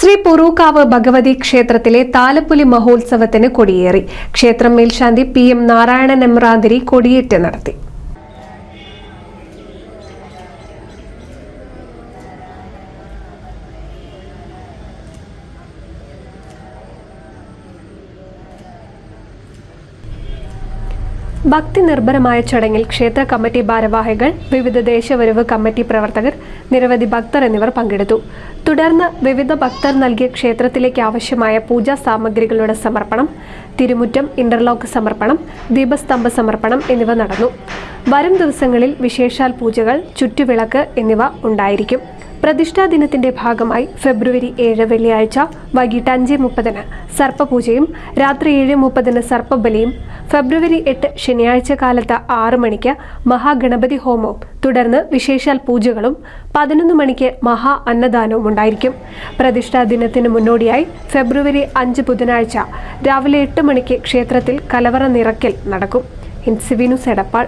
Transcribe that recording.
ശ്രീ പുറൂക്കാവ് ഭഗവതി ക്ഷേത്രത്തിലെ താലപ്പൊലി മഹോത്സവത്തിന് കൊടിയേറി. ക്ഷേത്രം മേൽശാന്തി PM നാരായണൻ എമ്രാന്തിരി കൊടിയേറ്റ് നടത്തി. ഭക്തി നിർഭരമായ ചടങ്ങിൽ ക്ഷേത്ര കമ്മിറ്റി ഭാരവാഹികൾ, വിവിധ ദേശവരവ് കമ്മിറ്റി പ്രവർത്തകർ, നിരവധി ഭക്തർ എന്നിവർ പങ്കെടുത്തു. തുടർന്ന് വിവിധ ഭക്തർ നൽകിയ ക്ഷേത്രത്തിലേക്ക് ആവശ്യമായ പൂജാ സാമഗ്രികളുടെ സമർപ്പണം, തിരുമുറ്റം ഇന്റർലോക്ക് സമർപ്പണം, ദീപസ്തംഭ സമർപ്പണം എന്നിവ നടന്നു. വരും ദിവസങ്ങളിൽ വിശേഷാൽ പൂജകൾ, ചുറ്റുവിളക്ക് എന്നിവ ഉണ്ടായിരിക്കും. പ്രതിഷ്ഠാ ദിനത്തിന്റെ ഭാഗമായി ഫെബ്രുവരി 7 വെള്ളിയാഴ്ച വൈകിട്ട് 5:30 സർപ്പപൂജയും രാത്രി 7:30 സർപ്പബലിയും, ഫെബ്രുവരി 8 ശനിയാഴ്ച കാലത്ത് 6 മണിക്ക് മഹാഗണപതി ഹോമവും, തുടർന്ന് വിശേഷാൽ പൂജകളും 11 മണിക്ക് മഹാ അന്നദാനവും ഉണ്ടായിരിക്കും. പ്രതിഷ്ഠാ ദിനത്തിന് മുന്നോടിയായി ഫെബ്രുവരി 5 ബുധനാഴ്ച രാവിലെ 8 മണിക്ക് ക്ഷേത്രത്തിൽ കലവറ നിറയ്ക്കൽ നടക്കും. ഇൻസിവി ന്യൂസ് എടപ്പാൾ.